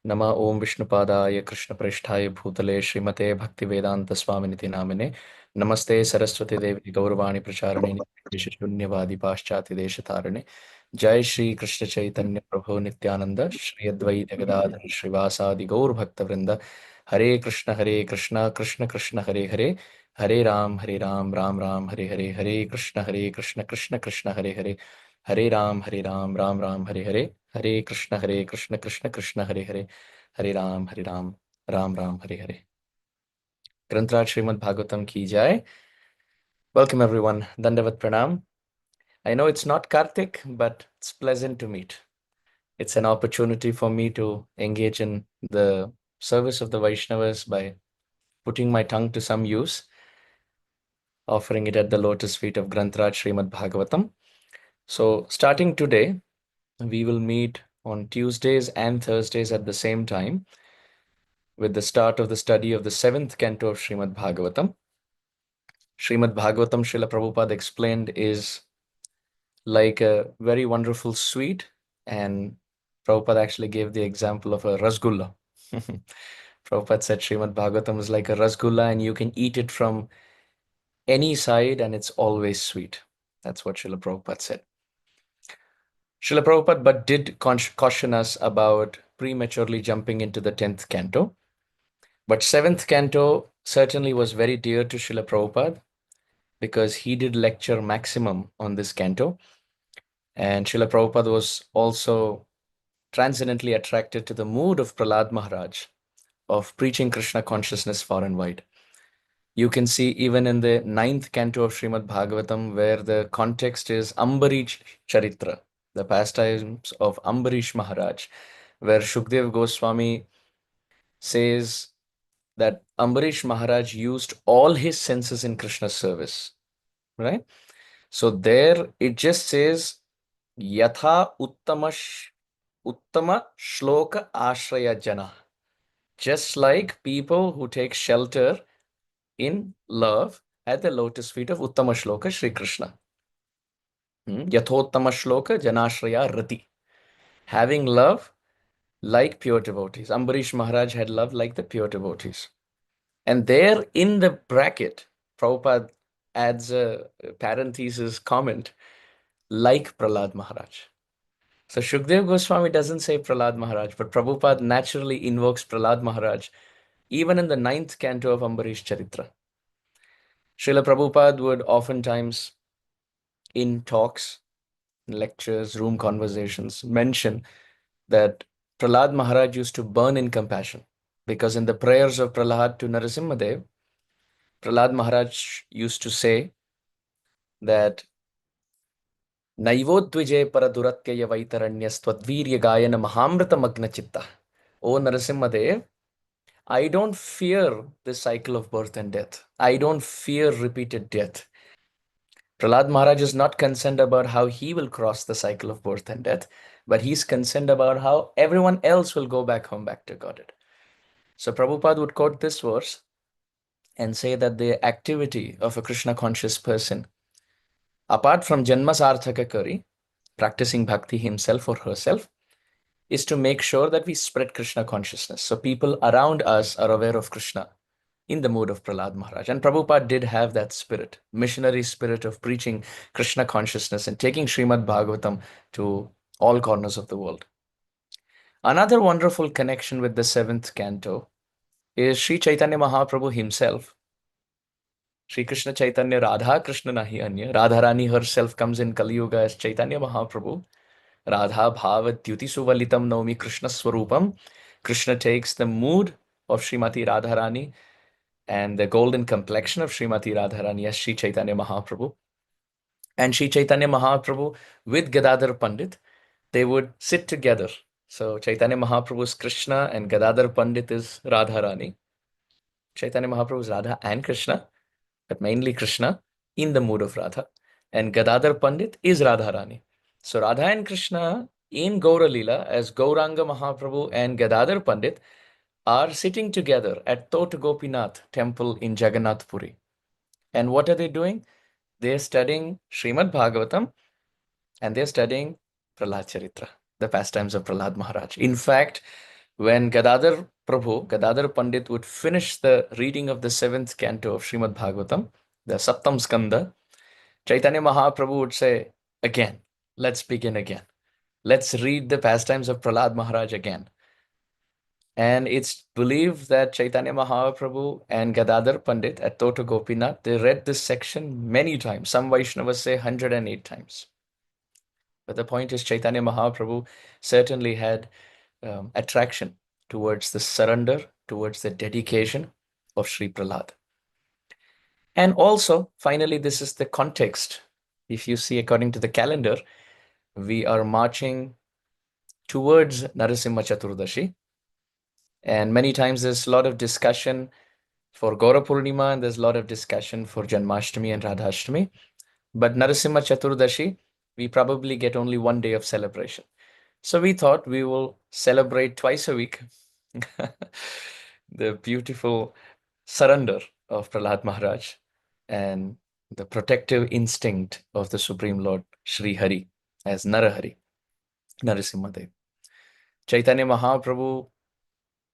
Nama Om Vishnupadaya Krishna Prishthaya Bhutale Srimate Bhaktivedanta Swaminiti Namine Namaste Saraswati Devi Gauravani Pracharanini Shunyavadi Paschati Deshatarane Jai Shri Krishna Chaitanya Prabhu Nityananda Shri Advaita Gadadhar Srivasadi Gaur Bhakta Vrinda Hare Krishna Krishna Krishna Hare Hare Hare Ram Ram Ram Hare Hare Hare Krishna Krishna Krishna Hare Hare Hare Ram Ram Ram Hare Hare Hare Krishna Krishna Krishna Hare Hare Hare Ram Ram Ram Hare Hare. Grantraj Shrimad Bhagavatam ki jai. Welcome everyone. Dandavat Pranam. I know it's not Kartik, but it's pleasant to meet. It's an opportunity for me to engage in the service of the Vaishnavas by putting my tongue to some use, offering it at the lotus feet of Grantraj Shrimad Bhagavatam. So starting today, we will meet on Tuesdays and Thursdays at the same time with the start of the study of the 7th canto of Shrimad Bhagavatam. Shrimad Bhagavatam, Srila Prabhupada explained, is like a very wonderful sweet, and Prabhupada actually gave the example of a rasgulla. Prabhupada said Shrimad Bhagavatam is like a rasgulla and you can eat it from any side and it's always sweet. That's what Srila Prabhupada said. Srila Prabhupada but did caution us about prematurely jumping into the 10th canto. But 7th canto certainly was very dear to Srila Prabhupada because he did lecture maximum on this canto. And Srila Prabhupada was also transcendently attracted to the mood of Prahlad Maharaj of preaching Krishna consciousness far and wide. You can see even in the 9th canto of Shrimad Bhagavatam, where the context is Ambarish Charitra, the pastimes of Ambarish Maharaj, where Shukdev Goswami says that Ambarish Maharaj used all his senses in Krishna's service, right? So there it just says, Yatha Uttama Shloka Ashraya Jana. Just like people who take shelter in love at the lotus feet of Uttama Shloka Sri Krishna. Yathottama Shloka Janashraya Rati. Having love like pure devotees. Ambarish Maharaj had love like the pure devotees. And there in the bracket, Prabhupada adds a parenthesis comment, like Prahlad Maharaj. So Shukdev Goswami doesn't say Prahlad Maharaj, but Prabhupada naturally invokes Prahlad Maharaj, even in the 9th canto of Ambarish Charitra. Srila Prabhupada would oftentimes, in talks, lectures, room conversations, mention that Prahlad Maharaj used to burn in compassion, because in the prayers of Prahlad to Narasimha Dev, Prahlad Maharaj used to say that Naivodvije Paraduratya Vaitaranyastwadvirya Gayana Mahamrita Magna Chitta. O Narasimha Dev, I don't fear the cycle of birth and death. I don't fear repeated death. Prahlad Maharaj is not concerned about how he will cross the cycle of birth and death, but he's concerned about how everyone else will go back home, back to Godhead. So Prabhupada would quote this verse and say that the activity of a Krishna conscious person, apart from Janma Sarthaka Kari, practicing bhakti himself or herself, is to make sure that we spread Krishna consciousness. So people around us are aware of Krishna in the mood of Prahlad Maharaj. And Prabhupada did have that spirit, missionary spirit of preaching Krishna consciousness and taking Shrimad Bhagavatam to all corners of the world. Another wonderful connection with the 7th canto is Sri Chaitanya Mahaprabhu himself. Sri Krishna Chaitanya Radha Krishna Nahi Anya. Radharani herself comes in Kali Yuga as Chaitanya Mahaprabhu. Radha Bhava Dyuti Suvalitam Naumi Krishna Swarupam. Krishna takes the mood of Srimati Radharani and the golden complexion of Srimati Radharani as Sri Chaitanya Mahaprabhu. And Sri Chaitanya Mahaprabhu with Gadadhar Pandit, they would sit together. So Chaitanya Mahaprabhu is Krishna and Gadadhar Pandit is Radharani. Chaitanya Mahaprabhu is Radha and Krishna, but mainly Krishna in the mood of Radha. And Gadadhar Pandit is Radharani. So Radha and Krishna in Gaura Leela as Gauranga Mahaprabhu and Gadadhar Pandit are sitting together at Tot Gopinath temple in Jagannath Puri. And what are they doing? They're studying Shrimad Bhagavatam and they're studying Prahlad Charitra, the pastimes of Prahlad Maharaj. In fact, When Gadadhar Pandit would finish the reading of the 7th canto of Shrimad Bhagavatam, the Saptam Skanda, Chaitanya Mahaprabhu would say, again, let's begin again. Let's read the pastimes of Prahlad Maharaj again. And it's believed that Chaitanya Mahaprabhu and Gadadhar Pandit at Tota Gopinath, they read this section many times. Some Vaishnavas say 108 times. But the point is, Chaitanya Mahaprabhu certainly had attraction towards the surrender, towards the dedication of Sri Prahlad. And also, finally, this is the context. If you see, according to the calendar, we are marching towards Narasimha Chaturdashi. And many times there's a lot of discussion for Gaura Purnima, and there's a lot of discussion for Janmashtami and Radhashtami. But Narasimha Chaturdashi, we probably get only one day of celebration. So we thought we will celebrate twice a week the beautiful surrender of Prahlad Maharaj and the protective instinct of the Supreme Lord Sri Hari as Narahari, Narasimha Dev. Chaitanya Mahaprabhu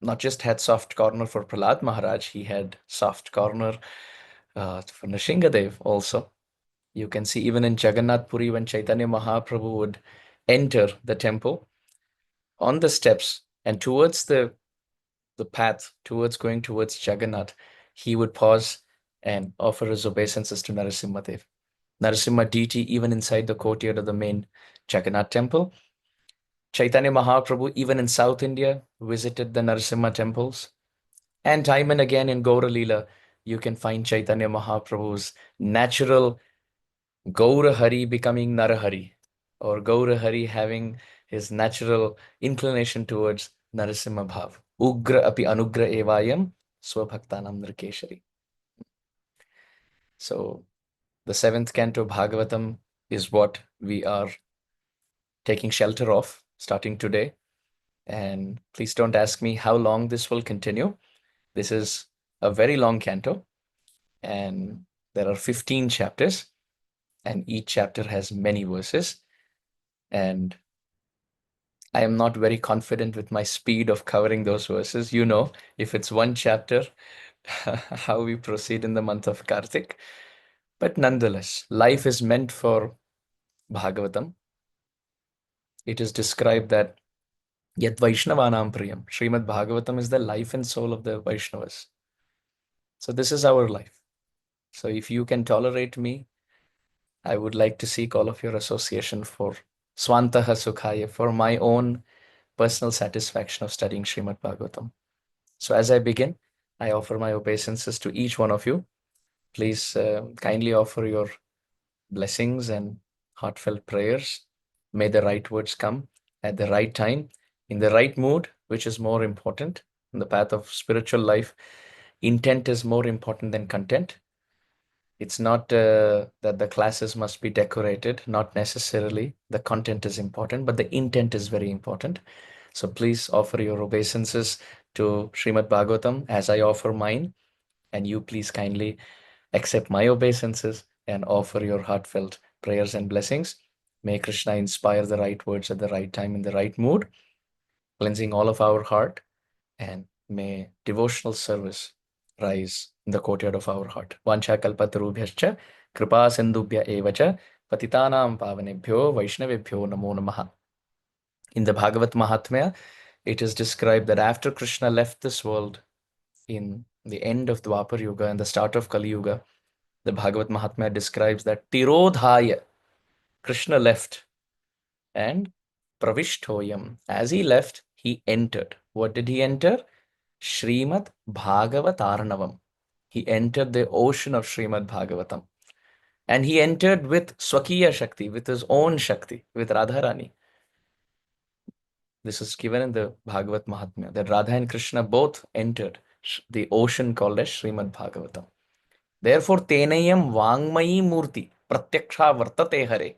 not just had soft corner for Prahlad Maharaj, he had soft corner for Nrsingadev also. You can see even in Jagannath Puri, when Chaitanya Mahaprabhu would enter the temple, on the steps and towards the path towards going towards Jagannath, he would pause and offer his obeisances to Narasimha Dev. Narasimha deity even inside the courtyard of the main Jagannath temple. Chaitanya Mahaprabhu even in South India visited the Narasimha temples. And time and again in Gaura Leela, you can find Chaitanya Mahaprabhu's natural Gaura Hari becoming Narahari, or Gaura Hari having his natural inclination towards Narasimha Bhav. Ugra api anugra evayam swabhaktanam nrikeshari. So the 7th canto Bhagavatam is what we are taking shelter of starting today. And please don't ask me how long this will continue. This is a very long canto, and there are 15 chapters, and each chapter has many verses. And I am not very confident with my speed of covering those verses. You know, if it's one chapter, how we proceed in the month of Kartik. But nonetheless, life is meant for Bhagavatam. It is described that Yat Vaishnavanam Priyam, Shrimad Bhagavatam is the life and soul of the Vaishnavas. So this is our life. So if you can tolerate me, I would like to seek all of your association for Swantaha Sukhaya, for my own personal satisfaction of studying Shrimad Bhagavatam. So as I begin, I offer my obeisances to each one of you. Please kindly offer your blessings and heartfelt prayers. May the right words come at the right time, in the right mood, which is more important. In the path of spiritual life, intent is more important than content. It's not that the classes must be decorated, not necessarily. The content is important, but the intent is very important. So please offer your obeisances to Srimad Bhagavatam as I offer mine, and you please kindly accept my obeisances and offer your heartfelt prayers and blessings. May Krishna inspire the right words at the right time in the right mood, cleansing all of our heart, and may devotional service rise in the courtyard of our heart. Vancha kalpatarubhyascha kripa sindhubhya evacha patitanam pavanebhyo vaishnavebhyo namo namaha. In the Bhagavad Mahatmya, it is described that after Krishna left this world in the end of Dwapar Yuga and the start of Kali Yuga, the Bhagavad Mahatmya describes that Tirodhaya, Krishna left, and Pravishtoyam, as he left, he entered. What did he enter? Shrimad Bhagavatarnavam. He entered the ocean of Shrimad Bhagavatam. And he entered with Swakiya Shakti, with his own Shakti, with Radharani. This is given in the Bhagavad Mahatmya, that Radha and Krishna both entered the ocean called as Shrimad Bhagavatam. Therefore, Tenayam Vangmayi Murti Pratyaksha Vartate Hare.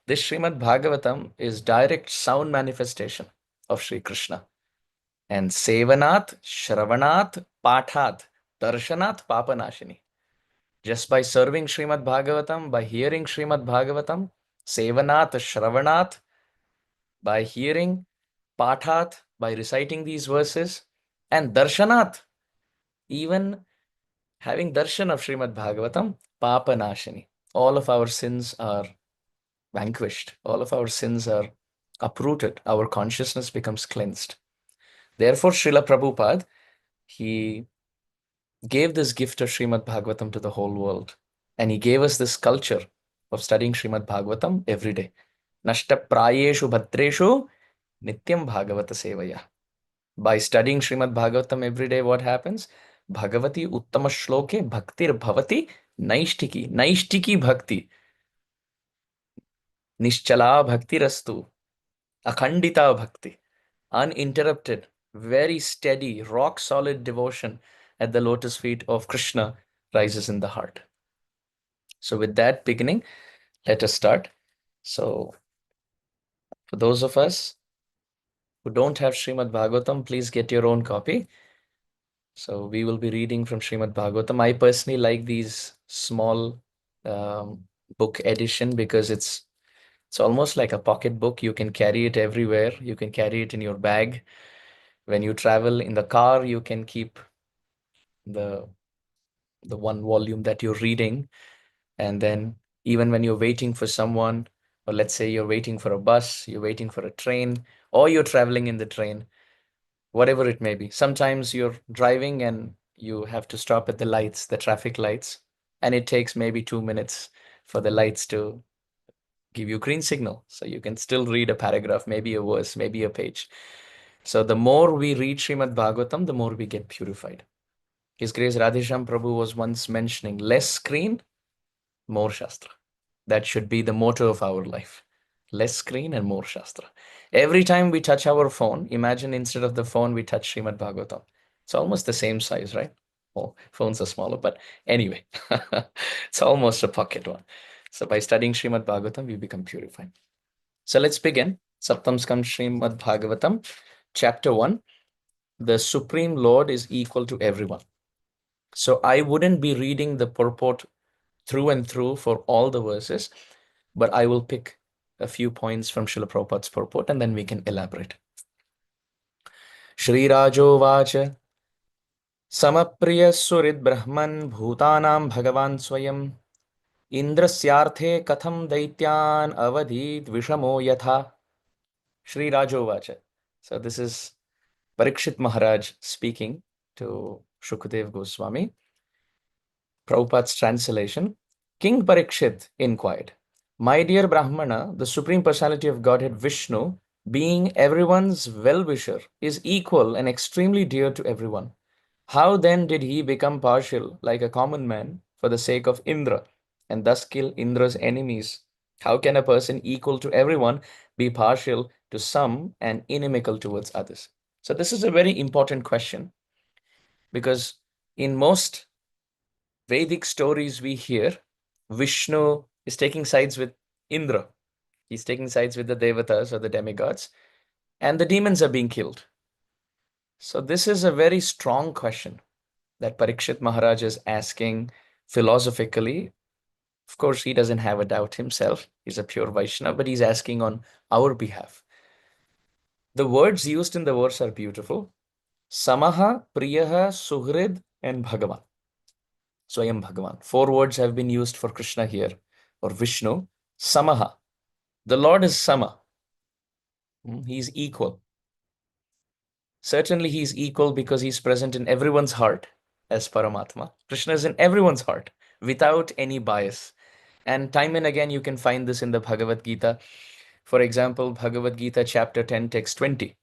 This Shrimad Bhagavatam is direct sound manifestation of Sri Krishna. And Sevanat, Shravanat, Pathat, Darshanat, Papanashini. Just by serving Shrimad Bhagavatam, by hearing Shrimad Bhagavatam, Sevanat, Shravanat, by hearing Pathat, by reciting these verses, and darshanat, even having darshan of Srimad Bhagavatam, papa nashini. All of our sins are vanquished. All of our sins are uprooted. Our consciousness becomes cleansed. Therefore, Srila Prabhupada, he gave this gift of Srimad Bhagavatam to the whole world. And he gave us this culture of studying Srimad Bhagavatam every day. Nashta prayeshu bhatreshu nityam bhagavata sevaya. By studying Srimad Bhagavatam every day, what happens? Bhagavati uttama shloke bhaktir bhavati naishtiki. Naishtiki bhakti. Nischala bhakti rastu. Akhandita bhakti. Uninterrupted, very steady, rock solid devotion at the lotus feet of Krishna rises in the heart. So with that beginning, let us start. So for those of us who don't have Srimad Bhagavatam, please get your own copy. So we will be reading from Srimad Bhagavatam. I personally like these small book edition because it's almost like a pocket book. You can carry it everywhere. You can carry it in your bag. When you travel in the car, you can keep the one volume that you're reading. And then even when you're waiting for someone, or let's say you're waiting for a bus, you're waiting for a train, or you're traveling in the train, whatever it may be. Sometimes you're driving and you have to stop at the lights, the traffic lights, and it takes maybe 2 minutes for the lights to give you green signal. So you can still read a paragraph, maybe a verse, maybe a page. So the more we read Srimad Bhagavatam, the more we get purified. His Grace Radhesham Prabhu was once mentioning, less screen, more Shastra. That should be the motto of our life. Less screen and more Shastra. Every time we touch our phone, imagine instead of the phone, we touch Srimad Bhagavatam. It's almost the same size, right? Oh, phones are smaller, but anyway, it's almost a pocket one. So by studying Srimad Bhagavatam, we become purified. So let's begin. Saptam Skand Srimad Bhagavatam, chapter 1. The Supreme Lord is equal to everyone. So I wouldn't be reading the purport through and through for all the verses, but I will pick a few points from Srila Prabhupada's purport and then we can elaborate. Shri Rajo Vacha Samapriya Surid Brahman Bhutanam Bhagavan Swayam Indrasyarthe Katham Daityan Avadit Vishamo Yatha. Shri Rajo Vacha. So this is Parikshit Mahārāja speaking to Shukadev Goswami. Prabhupada's translation. King Parikshit inquired, my dear Brahmana, the Supreme Personality of Godhead Vishnu, being everyone's well-wisher, is equal and extremely dear to everyone. How then did he become partial like a common man for the sake of Indra and thus kill Indra's enemies? How can a person equal to everyone be partial to some and inimical towards others? So this is a very important question because in most Vedic stories we hear, Vishnu is taking sides with Indra. He's taking sides with the Devatas or the demigods, and the demons are being killed. So this is a very strong question that Parikshit Maharaj is asking philosophically. Of course, he doesn't have a doubt himself. He's a pure Vaishnava, but he's asking on our behalf. The words used in the verse are beautiful. Samaha, Priyaha, Suhrid, and Bhagavan. Swayam Bhagavan. 4 words have been used for Krishna here, or Vishnu. Samaha. The Lord is Sama. He's equal. Certainly he's equal because he's present in everyone's heart as Paramatma. Krishna is in everyone's heart without any bias. And time and again you can find this in the Bhagavad Gita. For example, Bhagavad Gita chapter 10 text 20.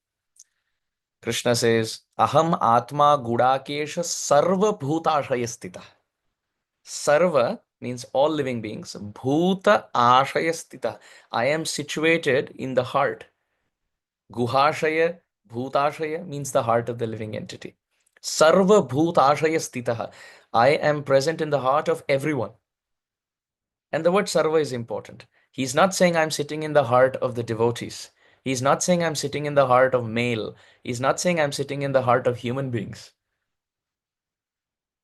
Krishna says, Aham Atma Gudakesha Sarva Bhutashayastita. Sarva means all living beings. Bhuta Ashayastita. I am situated in the heart. Guhashaya, Bhutashaya means the heart of the living entity. Sarva Bhutashaya Stitaha. I am present in the heart of everyone. And the word Sarva is important. He's not saying I'm sitting in the heart of the devotees. He's not saying I'm sitting in the heart of male. He's not saying I'm sitting in the heart of human beings.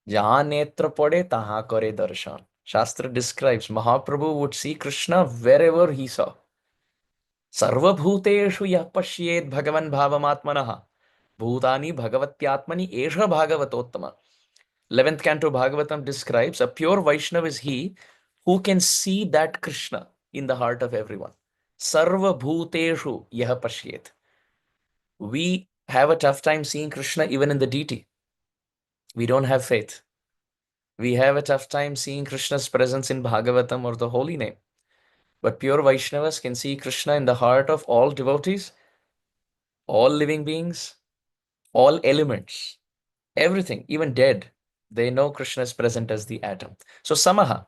Jahan netra pade taha kare darshan. Shastra describes Mahaprabhu would see Krishna wherever he saw. Sarvabhuteshu yah pashyet bhagavan bhavamatmanaha. Bhutani bhagavatyatmani esha bhagavatottama. 11th Canto Bhagavatam describes a pure Vaishnava is he who can see that Krishna in the heart of everyone. Sarva bhuteshu yah pashyet. We have a tough time seeing Krishna even in the deity. We don't have faith. We have a tough time seeing Krishna's presence in Bhagavatam or the holy name. But pure Vaishnavas can see Krishna in the heart of all devotees, all living beings, all elements, everything, even dead. They know Krishna is present as the atom. So Samaha,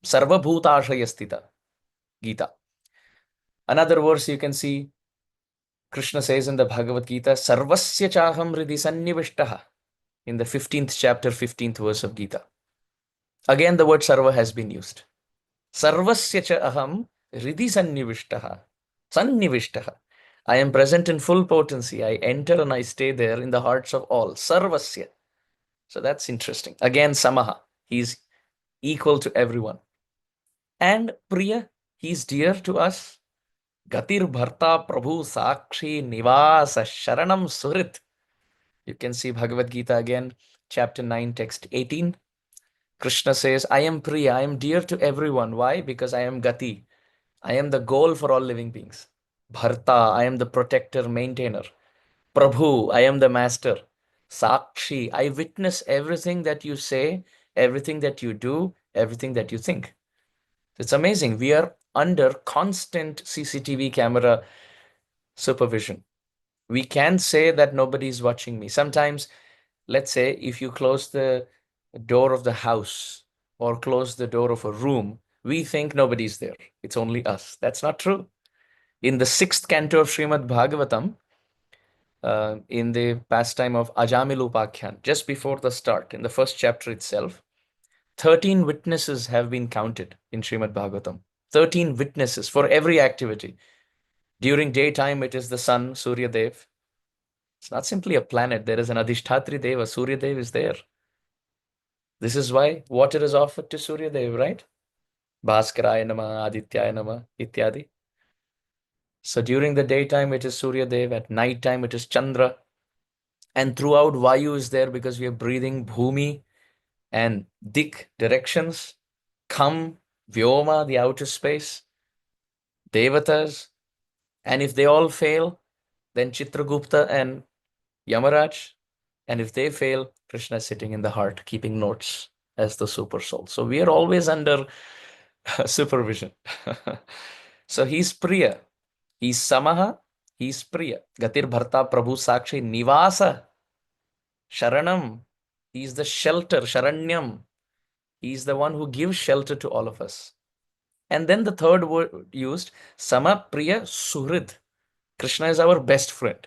Sarva Bhutashayastita, Gita. Another verse you can see, Krishna says in the Bhagavad Gita, Sarvasya chaham hridi sannivishtaha, in the 15th chapter, 15th verse of Gita. Again, the word Sarva has been used. Sarvasya cha aham hridi sannivishtaha. Sannivishtaha. I am present in full potency. I enter and I stay there in the hearts of all. Sarvasya. So that's interesting. Again, Samaha. He's equal to everyone. And Priya, he's dear to us. Gatir Bharta Prabhu Sakshi Nivasa Sharanam Surit. You can see Bhagavad Gita again, chapter 9, text 18. Krishna says, I am Priya, I am dear to everyone. Why? Because I am Gati. I am the goal for all living beings. Bharta, I am the protector, maintainer. Prabhu, I am the master. Sakshi, I witness everything that you say, everything that you do, everything that you think. It's amazing. We are under constant CCTV camera supervision. We can say that nobody is watching me. Sometimes, let's say, if you close the door of the house or close the door of a room, we think nobody's there. It's only us. That's not true. In the 6th canto of Shrimad Bhagavatam, in the pastime of Ajamilupakyan, just before the start, in the first chapter itself, 13 witnesses have been counted in Shrimad Bhagavatam. 13 witnesses for every activity. During daytime, it is the sun, Surya Dev. It's not simply a planet. There is an Adhishthatri Deva. Surya Dev is there. This is why water is offered to Surya Dev, right? Bhaskaraya Nama, Adityaya Nama, Ityadi. So during the daytime, it is Surya Dev. At night time, it is Chandra. And throughout, Vayu is there because we are breathing Bhumi and Dik, directions. Kham, Vyoma, the outer space. Devatas. And if they all fail, then Chitragupta and Yamaraj. And if they fail, Krishna is sitting in the heart, keeping notes as the super soul. So we are always under supervision. So he's Priya. He's Samaha. He's Priya. Gatir Bharta Prabhu Sakshi Nivasa. Sharanam. He's the shelter. Sharanyam. He's the one who gives shelter to all of us. And then the third word used, Sama Priya Suhrid. Krishna is our best friend.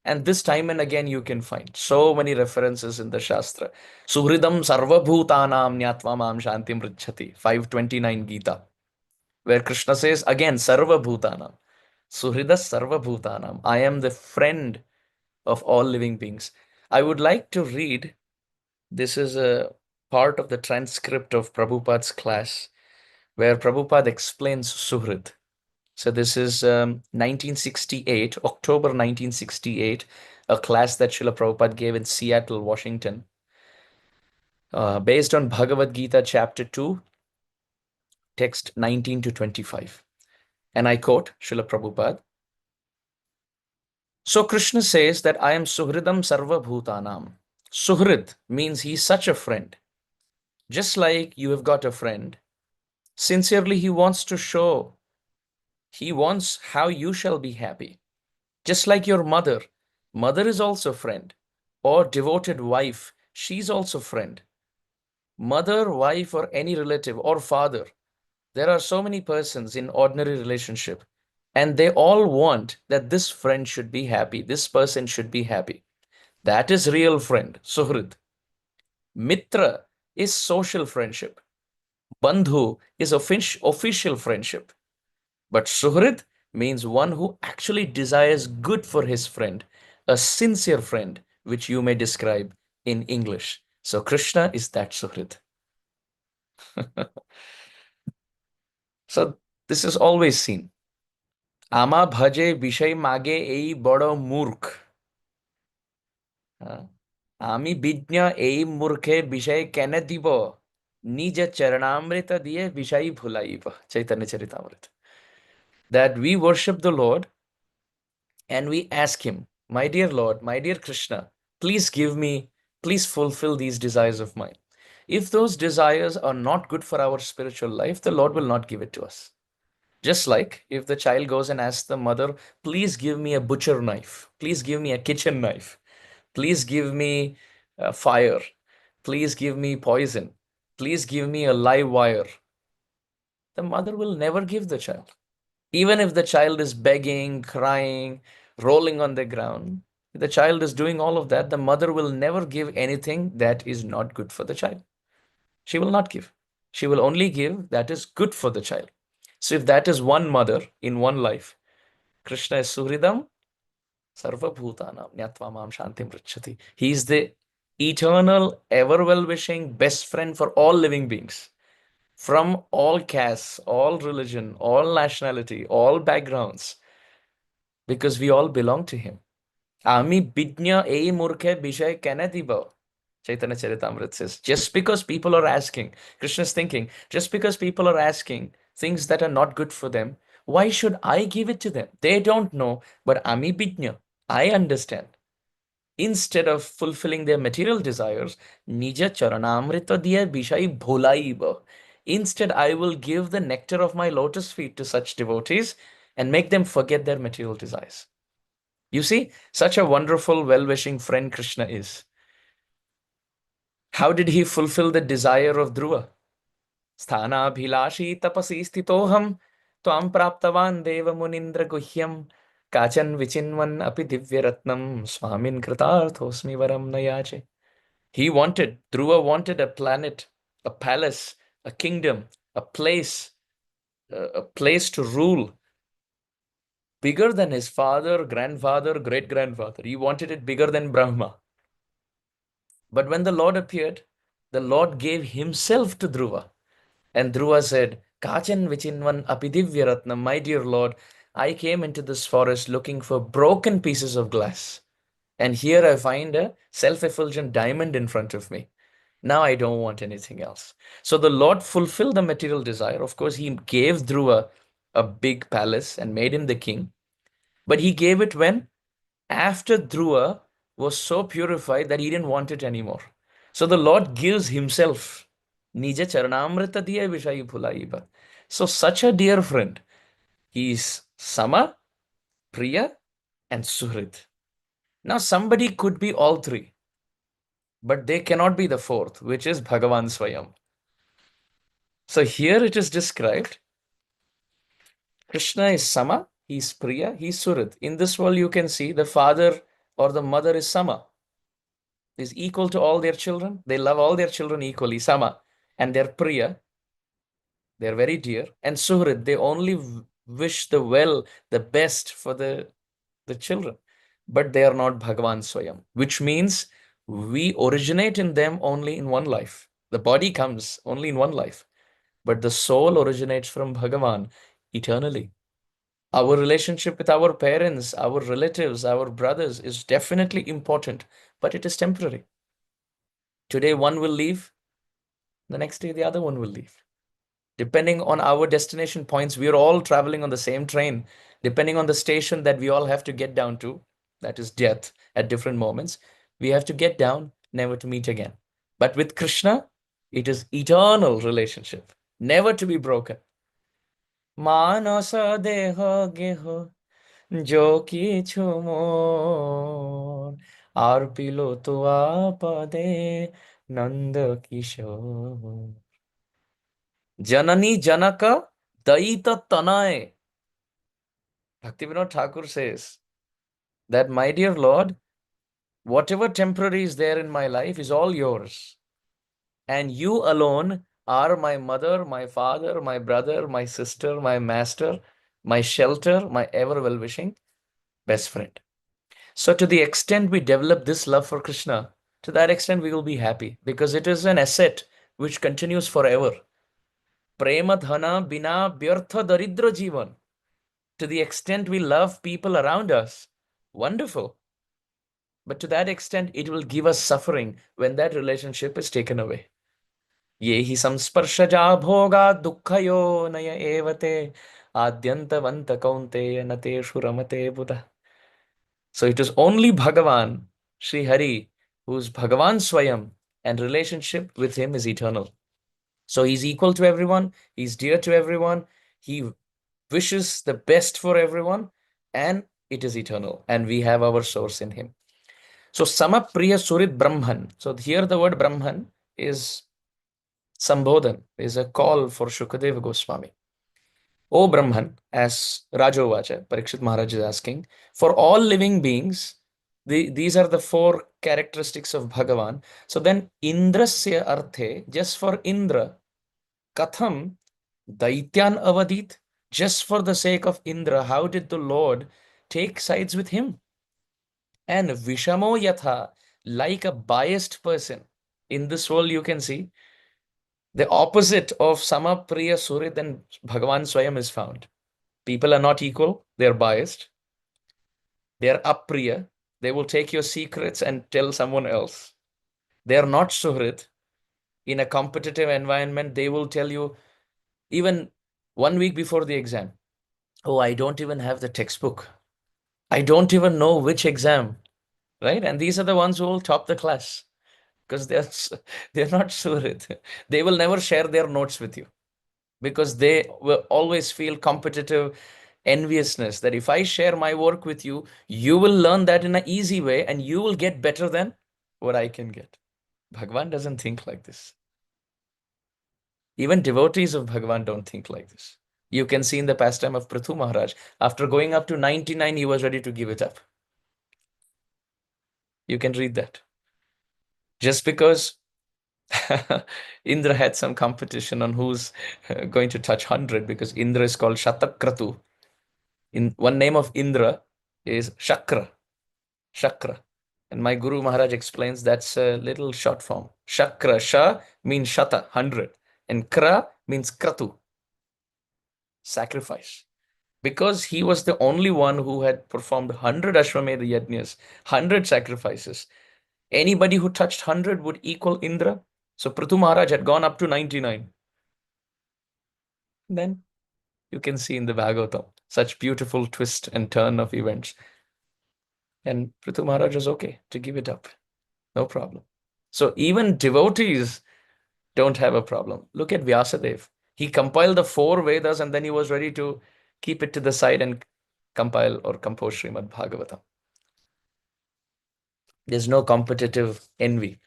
And this time and again you can find so many references in the Shastra. Suhridam sarvabhutanam nyatva mam shantim richati. 529 Gita. Where Krishna says again sarvabhutanam. Suhridas sarvabhutanam. I am the friend of all living beings. I would like to read, this is a part of the transcript of Prabhupada's class, where Prabhupada explains Suhrid. So this is 1968, October 1968, a class that Srila Prabhupada gave in Seattle, Washington, based on Bhagavad Gita chapter 2, text 19 to 25. And I quote Srila Prabhupada. So Krishna says that I am Suhridam Sarva Bhutanam. Suhrid means he's such a friend. Just like you have got a friend, sincerely he wants to show, he wants how you shall be happy. Just like your mother. Mother is also friend. Or devoted wife, she's also friend. Mother, wife, or any relative, or father. There are so many persons in ordinary relationship. And they all want that this friend should be happy. This person should be happy. That is real friend, Suhrid. Mitra is social friendship. Bandhu is official friendship. But Suhrid means one who actually desires good for his friend, a sincere friend, which you may describe in English. So Krishna is that Suhrid. So this is always seen. Ama bhaje bishay mage ei bodo murkh. আমি বিজ্ঞ এই মূর্খে বিষয় কেন দিব নিজ চরণামৃত দিয়ে বিষয় ভুলাইব Chaitanya Charitamrita. That we worship the Lord and we ask him, my dear Lord, my dear Krishna, please give me, please fulfill these desires of mine. If those desires are not good for our spiritual life, the Lord will not give it to us. Just like if the child goes and asks the mother, please give me a butcher knife, please give me a kitchen knife, please give me fire, please give me poison, please give me a live wire. The mother will never give the child. Even if the child is begging, crying, rolling on the ground, the child is doing all of that, the mother will never give anything that is not good for the child. She will not give. She will only give that is good for the child. So if that is one mother in one life, Krishna is Suhridam Sarva Bhutanam Nyatva Mam Shantim Pritchati. He is the eternal, ever well-wishing best friend for all living beings. From all castes, all religion, all nationality, all backgrounds, because we all belong to him. Ami bidnya ei murkhe bishay kena diba. Chaitanya Charitamrita says, just because people are asking, Krishna is thinking, just because people are asking things that are not good for them, why should I give it to them? They don't know, but Ami bidnya, I understand. Instead of fulfilling their material desires, Nija Charanamrita diya Bishai Bholaiba. Instead, I will give the nectar of my lotus feet to such devotees and make them forget their material desires. You see, such a wonderful, well-wishing friend Krishna is. How did he fulfill the desire of Dhruva? Sthana bhilashi tapasi stitoham tvam praptavan deva munindra guhyam kachan vichinvan api divyaratnam swamin kritarthosmi varam nayache. Dhruva wanted a planet, a palace, a kingdom, a place to rule bigger than his father, grandfather, great-grandfather. He wanted it bigger than Brahma. But when the Lord appeared, the Lord gave himself to Dhruva. And Dhruva said, Kachan vichinvan apidivyaratnam, my dear Lord, I came into this forest looking for broken pieces of glass. And here I find a self-effulgent diamond in front of me. Now I don't want anything else. So the Lord fulfilled the material desire. Of course, he gave Dhruva a big palace and made him the king. But he gave it when? After Dhruva was so purified that he didn't want it anymore. So the Lord gives himself. Nija charanamrita diya vishayi phulaiba. So such a dear friend. He is Sama, Priya, and Suhrit. Now somebody could be all three, but they cannot be the fourth, which is Bhagavan Swayam. So here it is described. Krishna is Sama, he is Priya, he is Suhrit. In this world you can see the father or the mother is Sama, is equal to all their children. They love all their children equally, Sama. And they're Priya, they're very dear. And Suhrit, they only wish the well, the best for the children. But they are not Bhagavan Swayam, which means we originate in them only in one life. The body comes only in one life, but the soul originates from Bhagavan eternally. Our relationship with our parents, our relatives, our brothers is definitely important, but it is temporary. Today one will leave, the next day the other one will leave. Depending on our destination points, we are all traveling on the same train. Depending on the station that we all have to get down to, that is death at different moments, we have to get down, never to meet again. But with Krishna, it is eternal relationship, never to be broken. Manasa deha geho jo kichu mor arpilo tua pade nanda kishore. Janani Janaka Daita Tanay. Bhaktivinoda Thakur says that, my dear Lord, whatever temporary is there in my life is all yours. And you alone are my mother, my father, my brother, my sister, my master, my shelter, my ever well-wishing best friend. So to the extent we develop this love for Krishna, to that extent we will be happy, because it is an asset which continues forever. Prema dhana bina vyartha daridra jivan. To the extent we love people around us, wonderful. But to that extent, it will give us suffering when that relationship is taken away. Yehi samsparshaja bhoga dukkhayo naya evate adyantavanta kaunteya nateshu ramate buddha. So it is only Bhagavan, Sri Hari, who is Bhagavan Swayam, and relationship with him is eternal. So he's equal to everyone, he's dear to everyone, he wishes the best for everyone, and it is eternal. And we have our source in him. So Samapriya Surit Brahman. So here the word Brahman is Sambodhan, is a call for Shukadeva Goswami. O Brahman, as Rajovacha, Parikshit Mahārāja is asking, for all living beings, these are the four characteristics of Bhagavan. So then Indrasya Arthe, just for Indra, Katham Daityan Avadit, just for the sake of Indra, how did the Lord take sides with him? And Vishamo Yatha, like a biased person. In this world, you can see the opposite of Samapriya Surit and Bhagavan Swayam is found. People are not equal, they are biased. They are apriya. They will take your secrets and tell someone else. They are not suhrit. In a competitive environment, they will tell you even 1 week before the exam, oh, I don't even have the textbook. I don't even know which exam, right? And these are the ones who will top the class because they're not suhrit. They will never share their notes with you because they will always feel competitive enviousness that if I share my work with you, you will learn that in an easy way and you will get better than what I can get. Bhagavan doesn't think like this. Even devotees of Bhagavan don't think like this. You can see in the pastime of Prithu Maharaj, after going up to 99, he was ready to give it up. You can read that. Just because Indra had some competition on who's going to touch 100, because Indra is called Shatakratu. In one name of Indra is Shakra. Shakra. And my Guru Maharaj explains that's a little short form. Shakra, Sha means Shata, 100. And Kra means Kratu, sacrifice. Because he was the only one who had performed 100 Ashwamedha Yajnas, 100 sacrifices. Anybody who touched 100 would equal Indra. So Prithu Maharaj had gone up to 99. Then you can see in the Bhagavatam such beautiful twist and turn of events. And Prithu Maharaj was okay to give it up. No problem. So even devotees don't have a problem. Look at Vyasadeva. He compiled the 4 Vedas and then he was ready to keep it to the side and compile or compose Shrimad Bhagavatam. There's no competitive envy.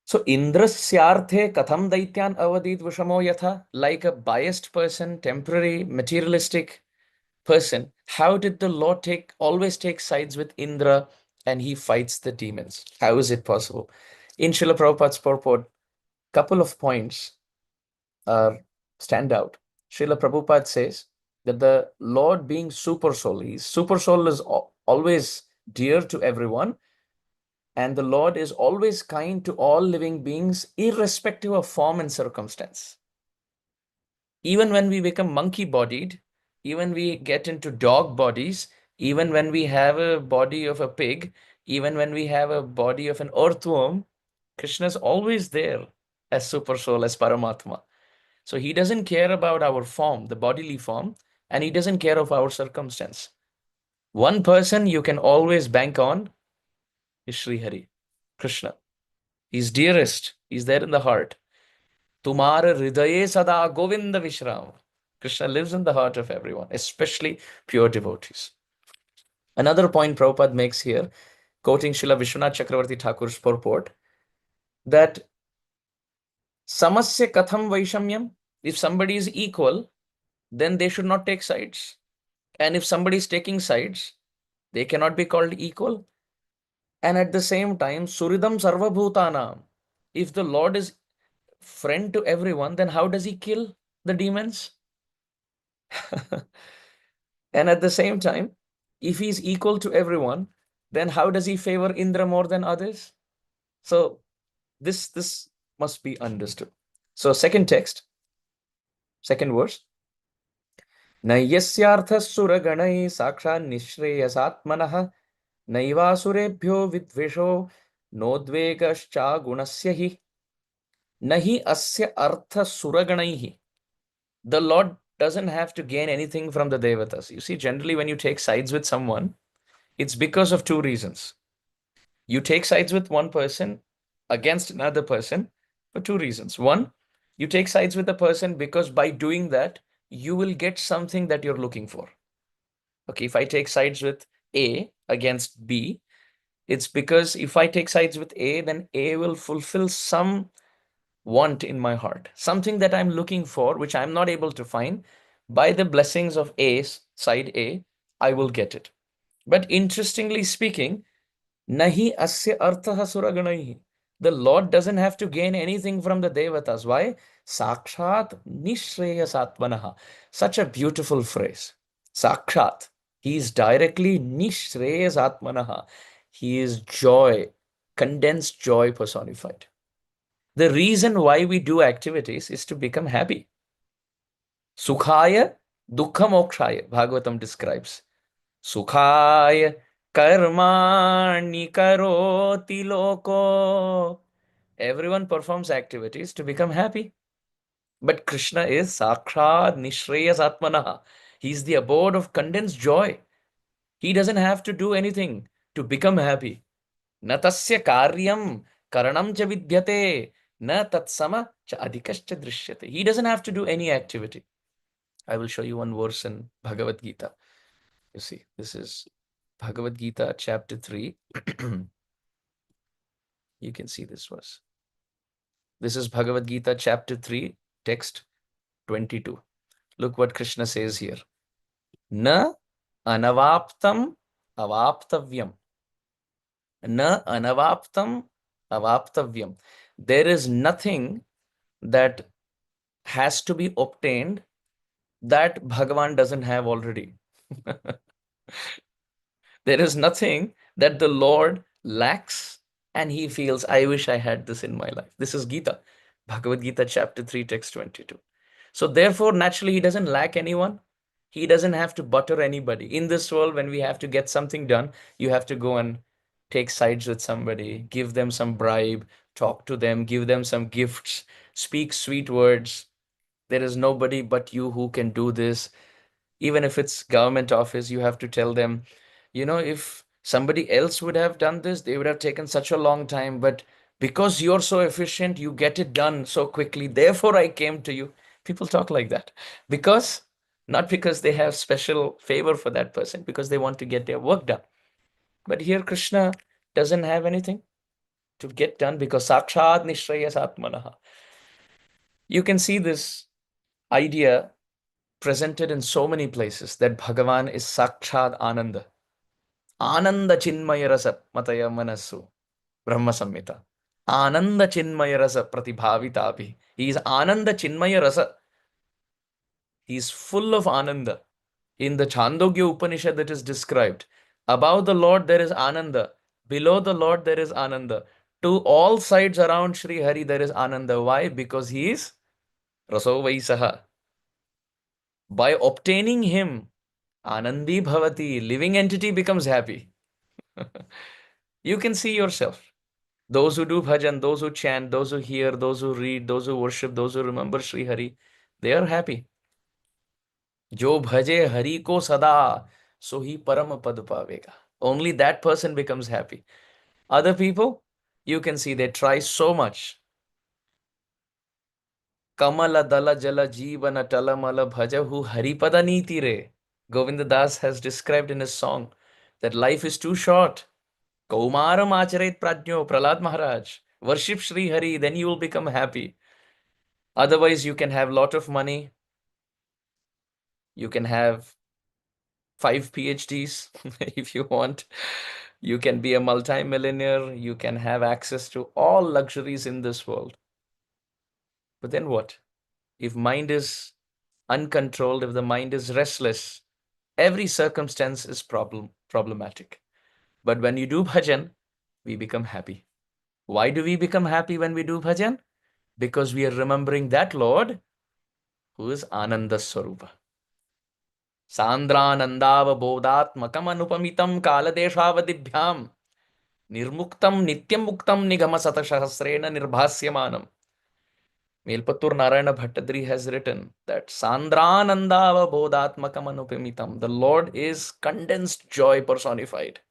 So Indrasyarthe katham daityan avadit vishamo yatha, like a biased person, temporary, materialistic person, how did the Lord always take sides with Indra and he fights the demons? How is it possible? In Srila Prabhupada's purport, couple of points stand out. Srila Prabhupada says that the Lord being super soul, super soul is always dear to everyone, and the Lord is always kind to all living beings, irrespective of form and circumstance. Even when we become monkey-bodied, even we get into dog bodies, even when we have a body of a pig, even when we have a body of an earthworm, Krishna is always there as super soul, as Paramatma. So he doesn't care about our form, the bodily form, and he doesn't care of our circumstance. One person you can always bank on is Sri Hari, Krishna. He's dearest. He's there in the heart. Tumhare hridaye sada Govinda Vishram. Krishna lives in the heart of everyone, especially pure devotees. Another point Prabhupada makes here, quoting Srila Vishwanath Chakravarti Thakur's purport, that samasya katham vaishamyam, if somebody is equal, then they should not take sides. And if somebody is taking sides, they cannot be called equal. And at the same time, Suridam Sarvabhutanam, if the Lord is friend to everyone, then how does he kill the demons? And at the same time, if he's equal to everyone, then how does he favor Indra more than others? So this must be understood. So second text, second verse. नयस्यार्थः सुरगणैः साक्षात् निःश्रेयसात्मनः नैवासुरेभ्यो विद्वेषो नोद्वेगश्चागुणस्य हि न हि अस्य अर्थः सुरगणैः. The Lord doesn't have to gain anything from the devatas. You see, generally when you take sides with someone, it's because of two reasons. You take sides with one person against another person for two reasons. One, you take sides with a person because by doing that, you will get something that you're looking for. Okay, if I take sides with A against B, it's because if I take sides with A, then A will fulfill some want in my heart, something that I'm looking for, which I'm not able to find. By the blessings of side A, I will get it. But interestingly speaking, Nahi asya artha suraganaihi. The Lord doesn't have to gain anything from the devatas. Why? Sakshat nishreyasatmanaha. Such a beautiful phrase. Sakshat. He is directly nishreyasatmanaha. He is joy, condensed joy personified. The reason why we do activities is to become happy. Sukhaya dukkha mokshaya, Bhagavatam describes. Sukhaya karmani karoti loko. Everyone performs activities to become happy. But Krishna is Sakshat Nishreyas Atmanaha. He's the abode of condensed joy. He doesn't have to do anything to become happy. Na tasya karyam karanam cha vidyate na tatsama cha adhikascha drishyate. He doesn't have to do any activity. I will show you one verse in Bhagavad Gita. You see, this is Bhagavad Gita, chapter 3. You can see this verse. This is Bhagavad Gita, chapter 3, text 22. Look what Krishna says here. Na anavaptam avaptavyam. Na anavaptam avaptavyam. There is nothing that has to be obtained that Bhagavan doesn't have already. There is nothing that the Lord lacks and he feels, I wish I had this in my life. This is Gita, Bhagavad Gita, chapter 3, text 22. So therefore, naturally, he doesn't lack anyone. He doesn't have to butter anybody. In this world, when we have to get something done, you have to go and take sides with somebody, give them some bribe, talk to them, give them some gifts, speak sweet words. There is nobody but you who can do this. Even if it's government office, you have to tell them, if somebody else would have done this, they would have taken such a long time. But because you're so efficient, you get it done so quickly. Therefore, I came to you. People talk like that because not because they have special favor for that person, because they want to get their work done. But here, Krishna doesn't have anything to get done because Sakshat Nishrayas Atmanaha. You can see this idea presented in so many places that Bhagavan is Sakshat Ananda. Ananda Chinmaya Rasa Mataya Manasu. Brahma Samhita. Ananda Chinmaya Rasa Pratibhavitapi. He is Ananda Chinmaya Rasa. He is full of Ananda. In the Chandogya Upanishad that is described, above the Lord there is Ananda. Below the Lord there is Ananda. To all sides around Sri Hari there is Ananda. Why? Because he is Raso Vaisaha. By obtaining him, Anandi Bhavati, living entity becomes happy. You can see yourself. Those who do bhajan, those who chant, those who hear, those who read, those who worship, those who remember Sri Hari, they are happy. Jo bhaje Hari ko sada, so he param pad pavega. Only that person becomes happy. Other people, you can see they try so much. Kamala dala jala jeevana talamala bhajahu haripada niti re. Govinda Das has described in his song that life is too short. Kaumaram acharet prajno, Prahlad Maharaj. Worship Sri Hari, then you will become happy. Otherwise, you can have a lot of money. You can have 5 PhDs if you want. You can be a multi-millionaire. You can have access to all luxuries in this world. But then what? If mind is uncontrolled, if the mind is restless, every circumstance is problematic. But when you do bhajan, we become happy. Why do we become happy when we do bhajan? Because we are remembering that Lord who is Ananda Swarupa. Sandranandavabodhatmakam anupamitam kaladeshavadibhyam nirmuktam nityam muktam nigama satashahasrena nirbhasyamanam. Melpattur Narayana Bhattadri has written that Sandranandavabodhatmakam anupamitam. The Lord is condensed joy personified.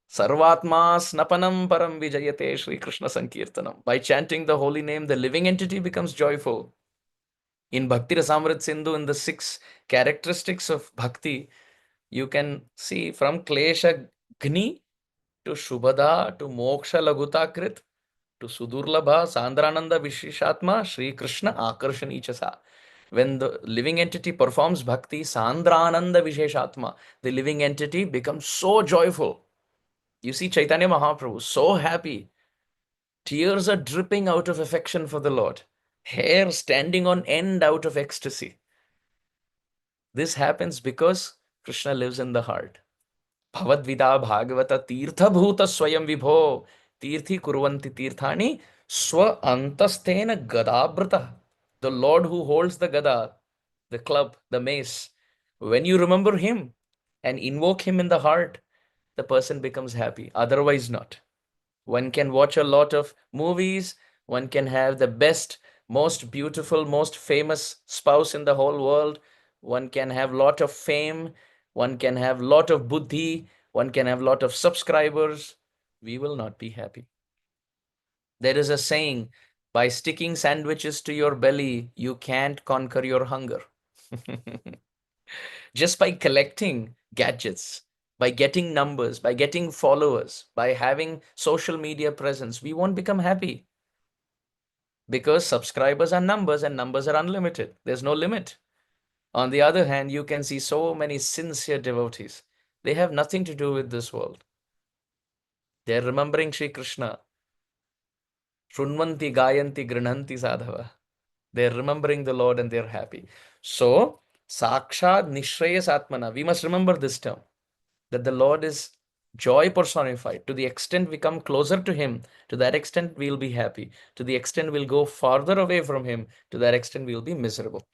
Sarvatma snapanam param vijayate Shri Krishna Sankirtanam. By chanting the holy name, the living entity becomes joyful. In Bhakti Rasamrit Sindhu, in the 6 characteristics of Bhakti, you can see from Klesha Gni to Shubhada to Moksha Lagutakrit to Sudurlabha Sandrananda Vishishatma Shri Krishna Akarshani Chasa. When the living entity performs Bhakti, Sandrananda Visheshatma, the living entity becomes so joyful. You see Chaitanya Mahaprabhu, so happy. Tears are dripping out of affection for the Lord. Hair standing on end out of ecstasy. This happens because Krishna lives in the heart. Bhavadvida Bhagavata Tirtha Bhuta Swayam Vibho Tirthi Kurvanti Tirthani Swa Antastena Gadabrata. The Lord who holds the Gada, the club, the mace. When you remember him and invoke him in the heart, the person becomes happy. Otherwise not. One can watch a lot of movies. One can have the best, most beautiful, most famous spouse in the whole world. One can have lot of fame. One can have lot of buddhi. One can have lot of subscribers. We will not be happy. There is a saying, by sticking sandwiches to your belly, you can't conquer your hunger. Just by collecting gadgets, by getting numbers, by getting followers, by having social media presence, we won't become happy. Because subscribers are numbers and numbers are unlimited. There's no limit. On the other hand, you can see so many sincere devotees. They have nothing to do with this world. They're remembering Sri Krishna. Shrunvanti gayanti grinhanti sadhava. They're remembering the Lord and they're happy. So, Sakshat Nishreyas Atmana. We must remember this term, that the Lord is joy personified. To the extent we come closer to him, to that extent we'll be happy. To the extent we'll go farther away from him, to that extent we'll be miserable.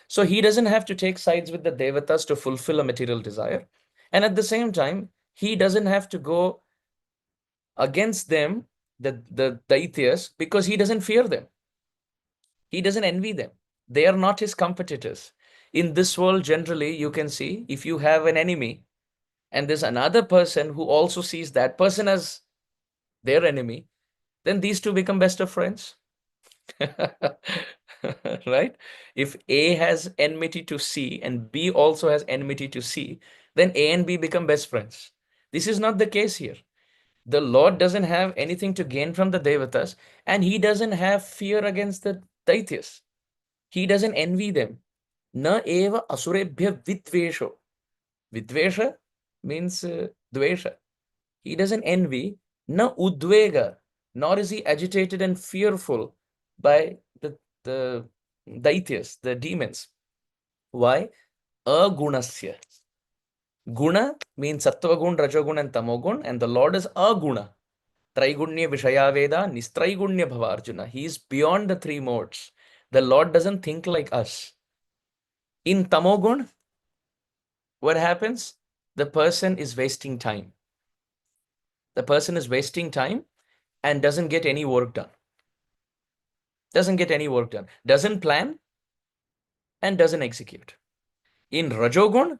So he doesn't have to take sides with the devatas to fulfill a material desire. And at the same time, he doesn't have to go against them, the Daityas, because he doesn't fear them. He doesn't envy them. They are not his competitors. In this world, generally, you can see if you have an enemy and there's another person who also sees that person as their enemy, then these two become best of friends. Right? If A has enmity to C and B also has enmity to C, then A and B become best friends. This is not the case here. The Lord doesn't have anything to gain from the Devatas, and he doesn't have fear against the Daityas. He doesn't envy them. Na eva asurebhya vidvesho. Vidvesha means dvesha. He doesn't envy. Na udvega. Nor is he agitated and fearful by the Daityas, the demons. Why? Agunasya. Guna means sattva gun, rajogun, and tamogun, and the Lord is aguna. Traigunya Vishaya Veda, Nistraigunya Bhavarjuna. He is beyond the 3 modes. The Lord doesn't think like us. In Tamogun, what happens? The person is wasting time. The person is wasting time and doesn't get any work done. Doesn't get any work done. Doesn't plan and doesn't execute. In Rajogun,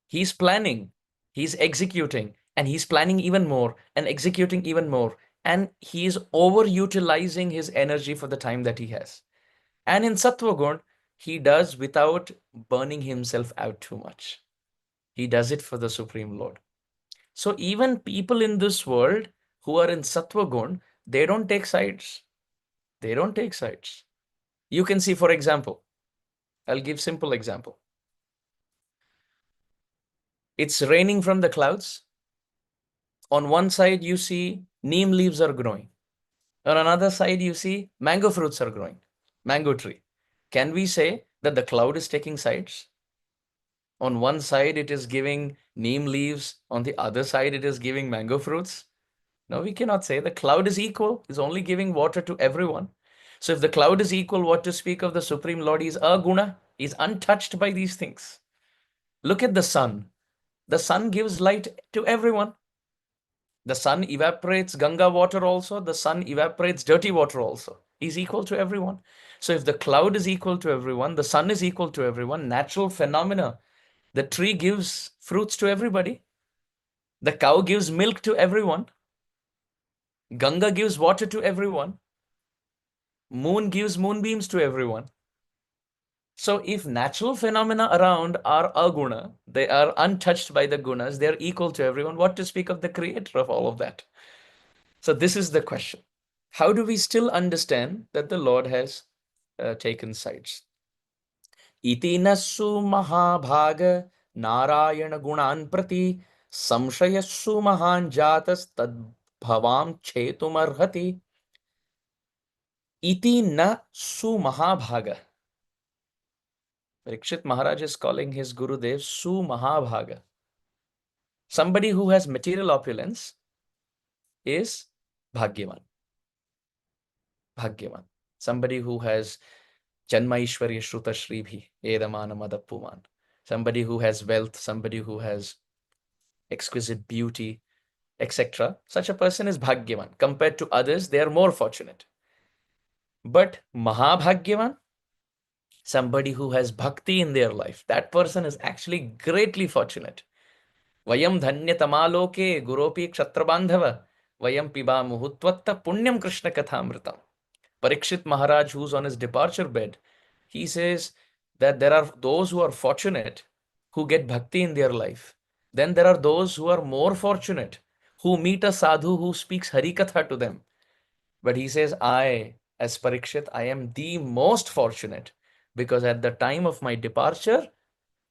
he's planning, he's executing, and he's planning even more and executing even more. And he's overutilizing his energy for the time that he has. And in Sattva Gun, he does without burning himself out too much. He does it for the Supreme Lord. So even people in this world who are in Sattva Gun, they don't take sides. They don't take sides. You can see, for example, I'll give simple example. It's raining from the clouds. On one side, you see neem leaves are growing. On another side, you see mango fruits are growing, mango tree. Can we say that the cloud is taking sides? On one side, it is giving neem leaves. On the other side, it is giving mango fruits. No, we cannot say. The cloud is equal, is only giving water to everyone. So if the cloud is equal, what to speak of the Supreme Lord? He is aguna. He is untouched by these things. Look at the sun. The sun gives light to everyone. The sun evaporates Ganga water also. The sun evaporates dirty water also. He's equal to everyone. So if the cloud is equal to everyone, the sun is equal to everyone, natural phenomena, the tree gives fruits to everybody. The cow gives milk to everyone. Ganga gives water to everyone. Moon gives moonbeams to everyone. So if natural phenomena around are aguna, they are untouched by the gunas, they are equal to everyone, what to speak of the creator of all of that? So this is the question. How do we still understand that the Lord has taken sides? Iti nasu mahabhaga narayana gunan prati samshayassu mahan jatas tad bhavam chetumarhati. Iti na su mahabhaga. Parikshit Mahārāja is calling his Gurudev Su Mahabhaga. Somebody who has material opulence is Bhagyavan. Bhagyavan. Somebody who has Janma Ishwarya Shruta Shribhi, Edamana Madappuman. Somebody who has wealth, somebody who has exquisite beauty, etc. Such a person is Bhagyavan. Compared to others, they are more fortunate. But Mahabhagyavan, somebody who has bhakti in their life, that person is actually greatly fortunate. Vayam dhanyatama guropi kshatrabandhava vayam pibamuhu tvatta punyam Krishna kathamritam. Parikshit Maharaj, who's on his departure bed, he says that there are those who are fortunate who get bhakti in their life. Then there are those who are more fortunate who meet a sadhu who speaks Harikatha to them. But he says, as Parikshit, I am the most fortunate because at the time of my departure,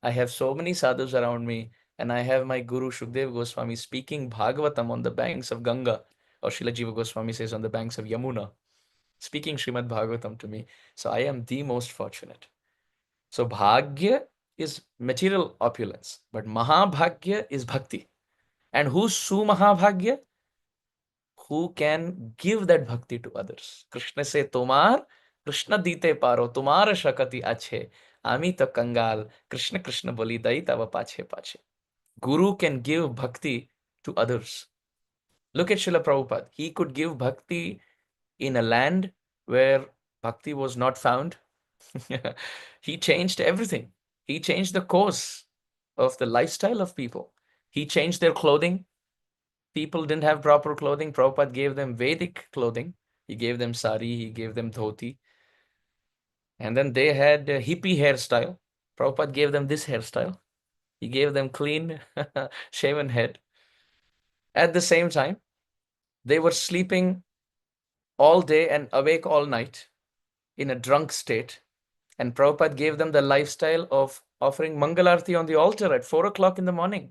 I have so many sadhus around me, and I have my Guru Shukdev Goswami speaking Bhagavatam on the banks of Ganga, or Srila Jiva Goswami says on the banks of Yamuna, speaking Shrimad Bhagavatam to me. So I am the most fortunate. So Bhagya is material opulence, but Mahabhagya is Bhakti. And who's Su Mahabhagya? Who can give that Bhakti to others. Krishna say, Tomar, Krishna dite paro, Tomar shakati ache. Ami to kangal, Krishna Krishna boli dai tava pache pache. Guru can give bhakti to others. Look at Srila Prabhupada. He could give bhakti in a land where bhakti was not found. He changed everything. He changed the course of the lifestyle of people. He changed their clothing. People didn't have proper clothing. Prabhupada gave them Vedic clothing. He gave them sari, he gave them dhoti. And then they had a hippie hairstyle. Prabhupada gave them this hairstyle. He gave them clean, shaven head. At the same time, they were sleeping all day and awake all night in a drunk state. And Prabhupada gave them the lifestyle of offering Mangalarti on the altar at 4 o'clock in the morning.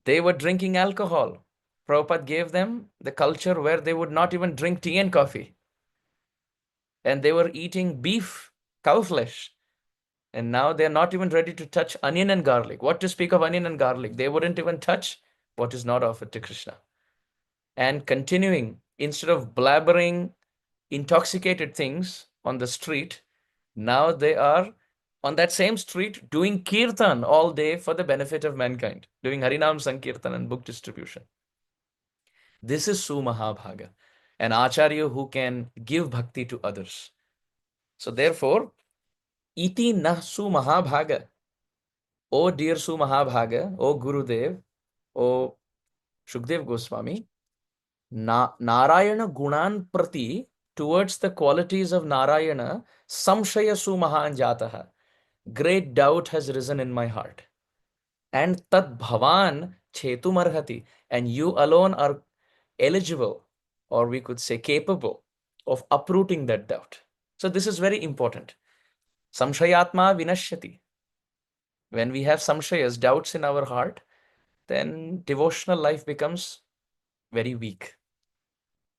They were drinking alcohol. Prabhupada gave them the culture where they would not even drink tea and coffee. And they were eating beef, cow flesh. And now they're not even ready to touch onion and garlic. What to speak of onion and garlic? They wouldn't even touch what is not offered to Krishna. And continuing, instead of blabbering intoxicated things on the street, now they are on that same street doing kirtan all day for the benefit of mankind, doing Harinam Sankirtan and book distribution. This is Su Mahabhaga, an acharya who can give bhakti to others. So therefore, iti nah Su Mahabhaga. O dear Su Mahabhaga, O Gurudev, O Shukdev Goswami, Narayana Gunan Prati, towards the qualities of Narayana, Samshaya Su Mahan Jataha. Great doubt has risen in my heart. And Tad Bhavan Chetumarhati, and you alone are eligible, or we could say capable, of uprooting that doubt. So this is very important. Samshayatma vinashyati. When we have samshayas, doubts in our heart, then devotional life becomes very weak.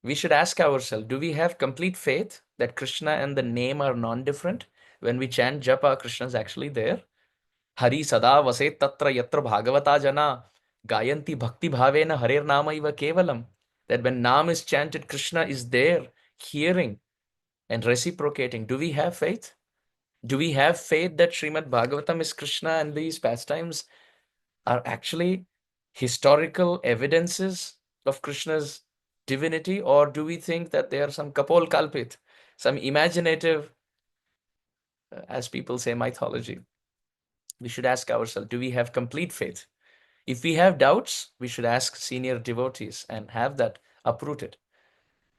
We should ask ourselves, do we have complete faith that Krishna and the name are non-different? When we chant japa, Krishna is actually there. Hari sada vaset tatra yatra bhagavata jana gayanti bhakti bhavena harer nama iva kevalam. That when Nam is chanted, Krishna is there, hearing. and reciprocating. Do we have faith? Do we have faith that Shrimad Bhagavatam is Krishna and these pastimes are actually historical evidences of Krishna's divinity? Or do we think that they are some kapol kalpit, some imaginative, as people say, mythology? We should ask ourselves, do we have complete faith? If we have doubts, we should ask senior devotees and have that uprooted.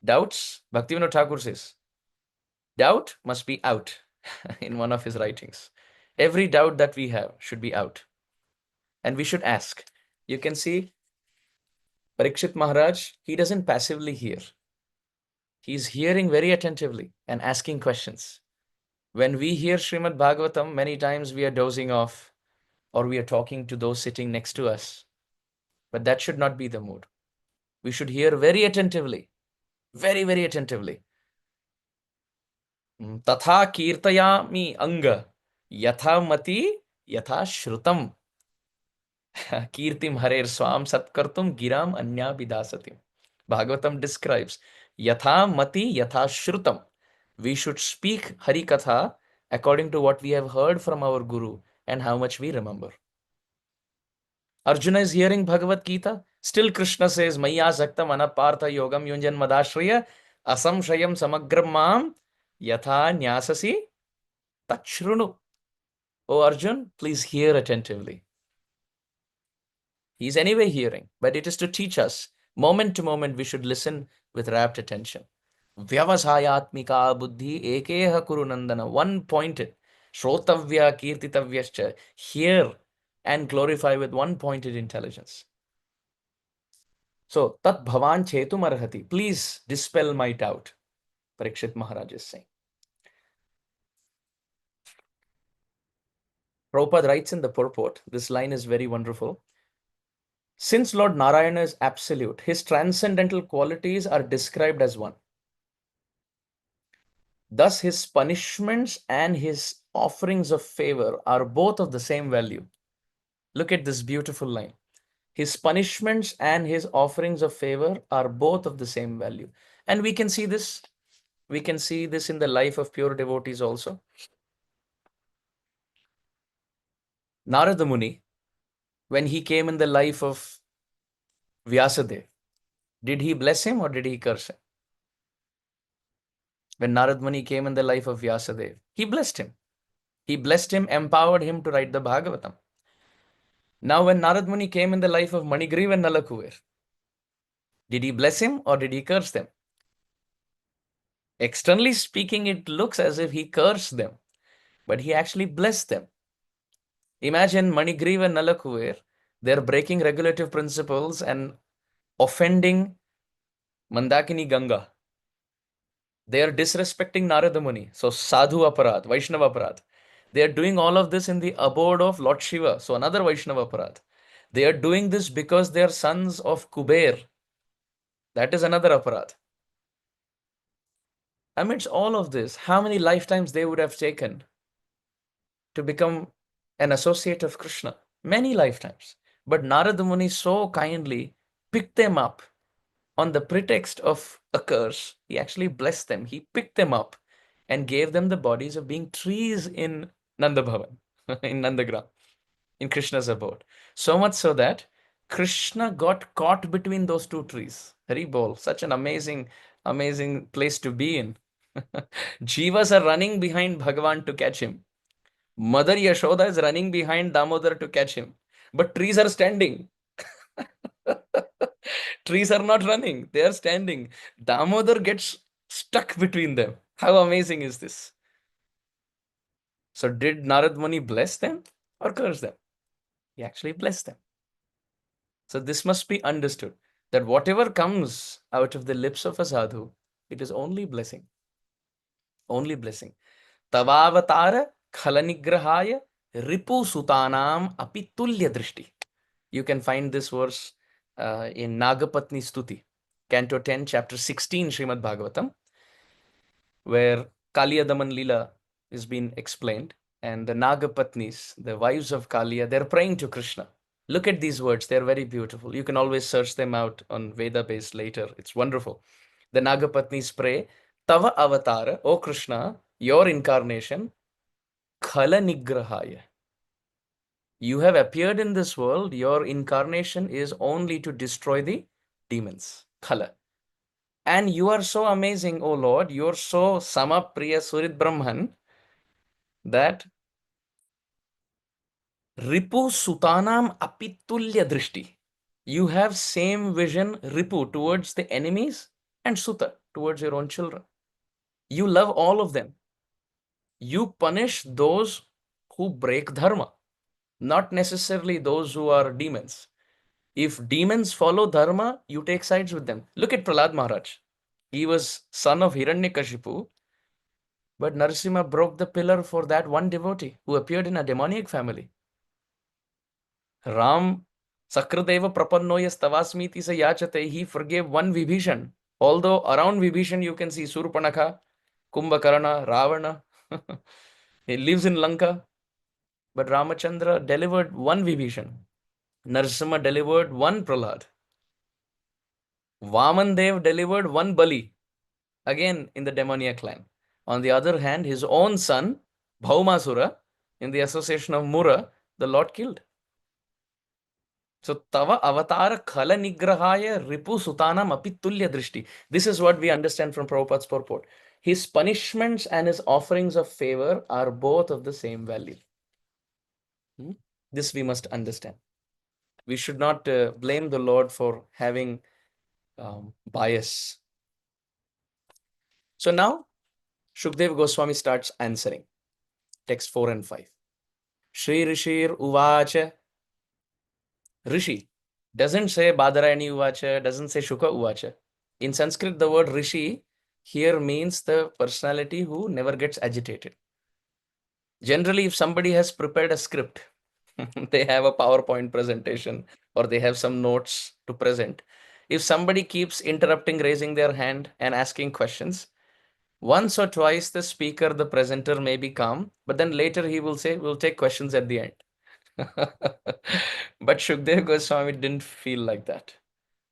Doubts, Bhaktivinoda Thakur says, doubt must be out in one of his writings. Every doubt that we have should be out. And we should ask. You can see Parikshit Maharaj, he doesn't passively hear. He's hearing very attentively and asking questions. When we hear Shrimad Bhagavatam, many times we are dozing off or we are talking to those sitting next to us. But that should not be the mood. We should hear very attentively, very, very attentively. Tatha kirtayami anga yatha mati yatha shrutam kirtim harer swam satkartum giram anya vidasatim. Bhagavatam describes yatha mati yatha shrutam. We should speak Hari Katha according to what we have heard from our Guru and how much we remember. Arjuna is hearing Bhagavad Gita. Still Krishna says, Maya Saktam Anapartha Yogam Yunjan Madashraya Asamshayam Samagram Mam Yatha Nyasasi Tachrunu. O Arjun, please hear attentively. He is anyway hearing, but it is to teach us. Moment to moment, we should listen with rapt attention. Vyavasayatmika buddhi ekeha kuru nandana. One pointed. Shrotavya kirtitavyascha. Hear and glorify with one pointed intelligence. So, tat bhavan chetum arhati. Please dispel my doubt. Parikshit Mahārāja is saying. Prabhupada writes in the purport, this line is very wonderful. Since Lord Narayana is absolute, his transcendental qualities are described as one. Thus, his punishments and his offerings of favor are both of the same value. Look at this beautiful line. His punishments and his offerings of favor are both of the same value. And we can see this. We can see this in the life of pure devotees also. Narada Muni, when he came in the life of Vyasadeva, did he bless him or did he curse him? When Narada Muni came in the life of Vyasadeva, he blessed him. He blessed him, empowered him to write the Bhagavatam. Now, when Narada Muni came in the life of Manigriva and Nalakuver, did he bless him or did he curse them? Externally speaking, it looks as if he cursed them, but he actually blessed them. Imagine Manigriva and Nalakuver, they're breaking regulative principles and offending Mandakini Ganga. They are disrespecting Narada Muni. So Sadhu Aparad, Vaishnava Aparad. They are doing all of this in the abode of Lord Shiva. So another Vaishnava Aparad. They are doing this because they are sons of Kuber. That is another Aparad. Amidst all of this, how many lifetimes they would have taken to become an associate of Krishna? Many lifetimes. But Narada Muni so kindly picked them up on the pretext of a curse. He actually blessed them. He picked them up and gave them the bodies of being trees in Nanda Bhavan, in Nandagram, in Krishna's abode. So much so that Krishna got caught between those two trees. Hari Bol, such an amazing, amazing place to be in. Jivas are running behind Bhagavan to catch him. Mother Yashoda is running behind Damodar to catch him. But trees are standing. Trees are not running. They are standing. Damodar gets stuck between them. How amazing is this? So did Narad Muni bless them or curse them? He actually blessed them. So this must be understood, that whatever comes out of the lips of a sadhu, it is only blessing. Only blessing. Tavavatara khalanigrahaya ripu sutanam apitulya drishti. You can find this verse in Nagapatni Stuti, Canto 10, Chapter 16, Shrimad Bhagavatam, where Kaliya Daman Leela is being explained. And the Nagapatnis, the wives of Kaliya, they're praying to Krishna. Look at these words. They're very beautiful. You can always search them out on Veda base later. It's wonderful. The Nagapatnis pray, Tava avatara, O Krishna, your incarnation, khala nigrahaya. You have appeared in this world. Your incarnation is only to destroy the demons. Khala. And you are so amazing, O Lord. You're so Samapriya Surit Brahman that Ripu Sutanam Apitulya Drishti. You have same vision, Ripu, towards the enemies and Suta, towards your own children. You love all of them. You punish those who break dharma, not necessarily those who are demons. If demons follow dharma, you take sides with them. Look at Prahlad Maharaj. He was son of Hiranyakashipu, but Narasimha broke the pillar for that one devotee who appeared in a demoniac family. Ram Sakradeva Prapannoya Stavasmiti sa yachate, he forgave one Vibhishan. Although around Vibhishan you can see Surpanakha, Kumbhakarna, Ravana. He lives in Lanka. But Ramachandra delivered one Vibhishan. Narasimha delivered one Prahlad. Vamandev delivered one Bali, again in the demoniac clan. On the other hand, his own son, Bhaumasura, in the association of Mura, the Lord killed. So, Tava Avatara Khala Nigrahaya Ripu Sutanam Apitulya Drishti. This is what we understand from Prabhupada's purport. His punishments and his offerings of favor are both of the same value. This we must understand. We should not blame the Lord for having bias. So now, Shukdev Goswami starts answering. Text 4 and 5. Shri Rishir Uvacha. Rishi doesn't say Badarayani Uvacha, doesn't say Shuka Uvacha. In Sanskrit, the word Rishi here means the personality who never gets agitated. Generally, if somebody has prepared a script, they have a PowerPoint presentation or they have some notes to present. If somebody keeps interrupting, raising their hand and asking questions, once or twice the speaker, the presenter may be calm, but then later he will say, we'll take questions at the end. But Shukdev Goswami didn't feel like that.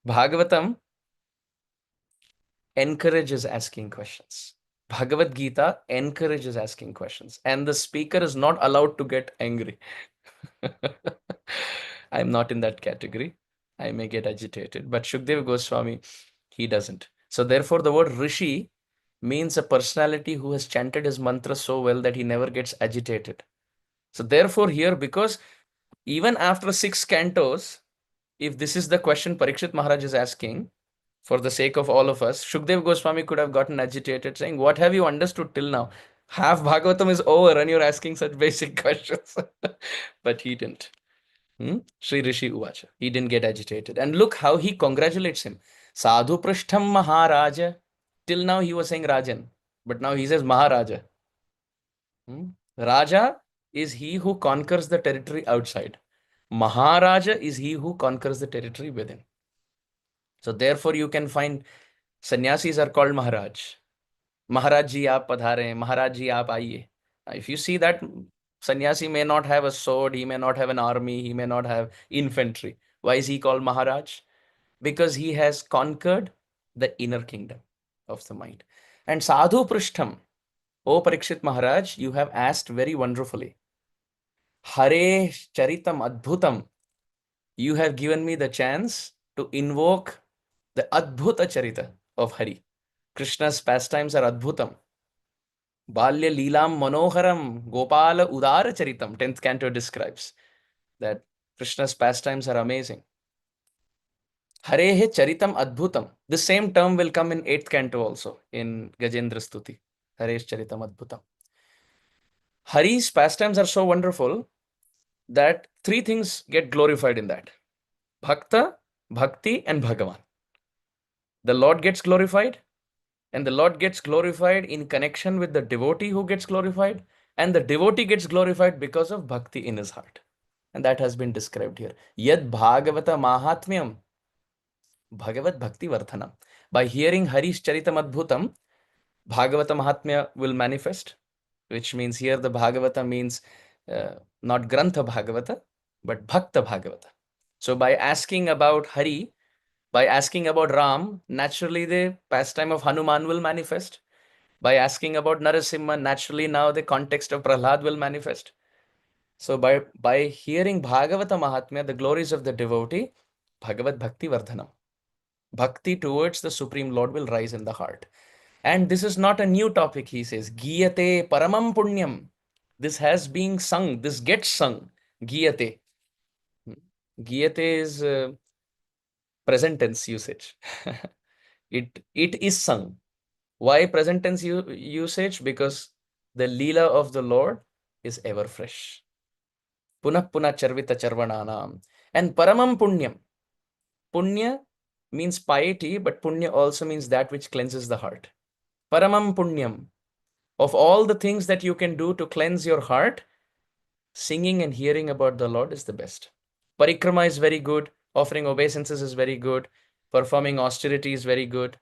Bhagavatam encourages asking questions. Bhagavad Gita encourages asking questions, and the speaker is not allowed to get angry. I'm not in that category. I may get agitated, but Shukdev Goswami, he doesn't. So therefore, the word Rishi means a personality who has chanted his mantra so well that he never gets agitated. So therefore, here, because even after 6 cantos, if this is the question Parikshit Maharaj is asking, for the sake of all of us, Shukdev Goswami could have gotten agitated, saying, what have you understood till now? Half Bhagavatam is over and you're asking such basic questions. But he didn't. Sri Rishi Uvacha. He didn't get agitated. And look how he congratulates him. Sadhu Prishtham Mahārāja. Till now he was saying Rajan, but now he says Mahārāja. Raja is he who conquers the territory outside. Mahārāja is he who conquers the territory within. So therefore you can find sannyasis are called Maharaj. Maharaj ji aap padhare, Maharaj ji aap aiye. If you see that sannyasi may not have a sword, he may not have an army, he may not have infantry. Why is he called Maharaj? Because he has conquered the inner kingdom of the mind. And Sadhu Prishtham, O Parikshit Maharaj, you have asked very wonderfully. Hare Charitam Adbhutam. You have given me the chance to invoke the Adbhuta Charita of Hari. Krishna's pastimes are Adbhutam. Balya Leelam Manoharam Gopala Udara Charitam. 10th canto describes that Krishna's pastimes are amazing. Harehe Charitam Adbhutam. The same term will come in 8th canto also in Gajendra Stuti. Haresh Charitam Adbhutam. Hari's pastimes are so wonderful that 3 things get glorified in that. Bhakta, Bhakti and Bhagavan. The Lord gets glorified, and the Lord gets glorified in connection with the devotee who gets glorified, and the devotee gets glorified because of Bhakti in his heart. And that has been described here. Yad Bhagavata Mahatmyam Bhagavat Bhakti Vardhanam. By hearing Hari's Charitam Adbhutam, Bhagavata Mahatmya will manifest, which means here the Bhagavata means not Grantha Bhagavata, but Bhakta Bhagavata. So by asking about Hari, by asking about Ram, naturally the pastime of Hanuman will manifest. By asking about Narasimha, naturally now the context of Prahlad will manifest. So by hearing Bhagavata Mahatmya, the glories of the devotee, Bhagavad Bhakti Vardhanam. Bhakti towards the Supreme Lord will rise in the heart. And this is not a new topic, he says. Giyate paramam punyam. This has been sung. This gets sung. Giyate. Giyate is present tense usage. it is sung. Why present tense usage? Because the Leela of the Lord is ever fresh. Punah punah charvita charvananam. And paramam punyam. Punya means piety, but punya also means that which cleanses the heart. Paramam punyam. Of all the things that you can do to cleanse your heart, singing and hearing about the Lord is the best. Parikrama is very good. Offering obeisances is very good. Performing austerity is very good.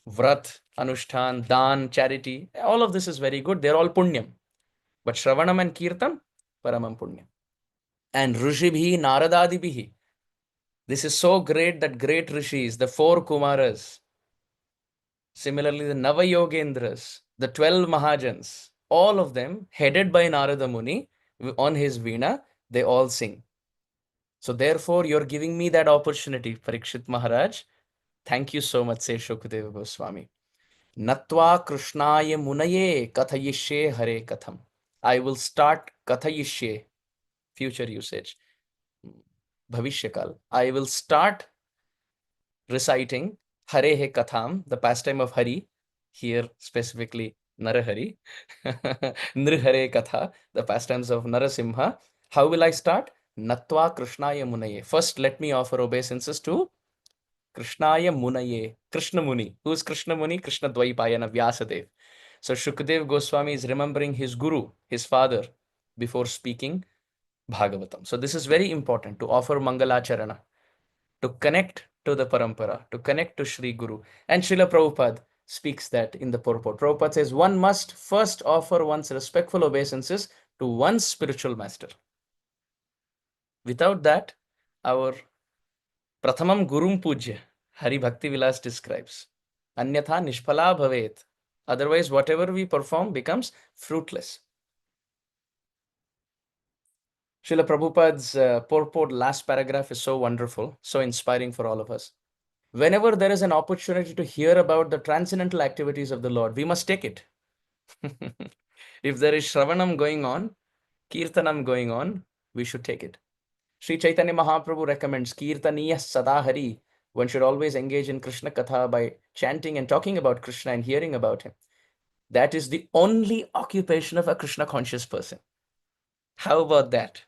Vrat, Anushtan, Dan, charity, all of this is very good. They're all punyam. But Shravanam and Kirtan, Paramam punyam. And Rishibhi, Naradadibhi. This is so great that great rishis, the 4 Kumaras, similarly the Navayogendras, the 12 Mahajans, all of them headed by Narada Muni on his Veena, they all sing. So therefore, you're giving me that opportunity, Parikshit Maharaj. Thank you so much, says Shukadeva Goswami. Natva Krishnaya Munaye Kathayishe Hare Katham. I will start Kathayishe, future usage. Bhavishyakal. I will start reciting Hare He Katham, the pastime of Hari, here specifically Narahari, Nrihare Katha, the pastimes of Narasimha. How will I start? Natva Krishnaya Munaye. First, let me offer obeisances to Krishnaya Munaye, Krishna Muni. Who is Krishna Muni? Krishna Dvaipayana Vyasadev. So Shukadeva Goswami is remembering his guru, his father, before speaking Bhagavatam. So this is very important, to offer Mangalacharana, to connect to the parampara, to connect to Sri Guru. And Srila Prabhupada speaks that in the purport. Prabhupada says one must first offer one's respectful obeisances to one's spiritual master. Without that, our Prathamam Gurum Pujya, Hari Bhakti Vilas describes. Anyatha Nishphala Bhavet. Otherwise, whatever we perform becomes fruitless. Srila Prabhupada's purport, last paragraph, is so wonderful, so inspiring for all of us. Whenever there is an opportunity to hear about the transcendental activities of the Lord, we must take it. If there is Shravanam going on, Kirtanam going on, we should take it. Sri Chaitanya Mahaprabhu recommends Kirtaniya Sadahari. One should always engage in Krishna Katha by chanting and talking about Krishna and hearing about him. That is the only occupation of a Krishna conscious person. How about that?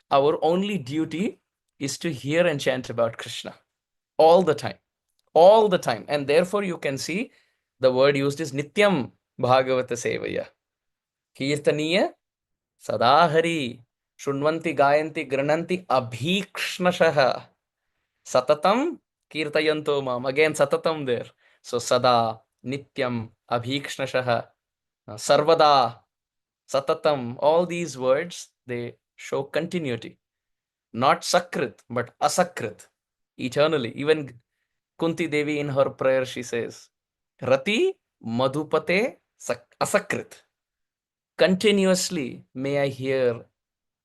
Our only duty is to hear and chant about Krishna all the time. All the time. And therefore you can see the word used is Nityam Bhagavata Sevaya. Kirtaniya Sadahari. Shunvanti Gayanti Grananti Abhikshnashaha. Satatam Kirtayanto Mam. Again, Satatam there. So Sada, Nityam, Abhikshnashaha, Sarvada, Satatam. All these words, they show continuity. Not Sakrit, but Asakrit. Eternally. Even Kunti Devi in her prayer, she says, Rati Madhupate Asakrit. Continuously may I hear,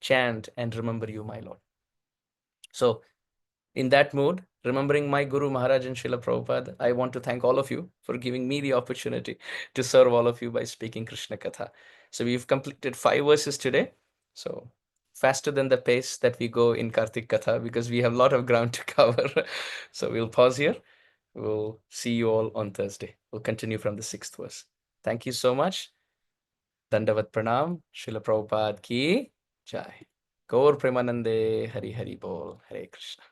chant, and remember you, my Lord. So, in that mood, remembering my Guru Mahārāja and Srila Prabhupada, I want to thank all of you for giving me the opportunity to serve all of you by speaking Krishna Katha. So, we've completed 5 verses today. So, faster than the pace that we go in Kartik Katha, because we have a lot of ground to cover. So, we'll pause here. We'll see you all on Thursday. We'll continue from the 6th verse. Thank you so much. Dandavat Pranam, Srila Prabhupada ki Jai. Gaur Premanande, Hari Hari Bol, Hare Krishna.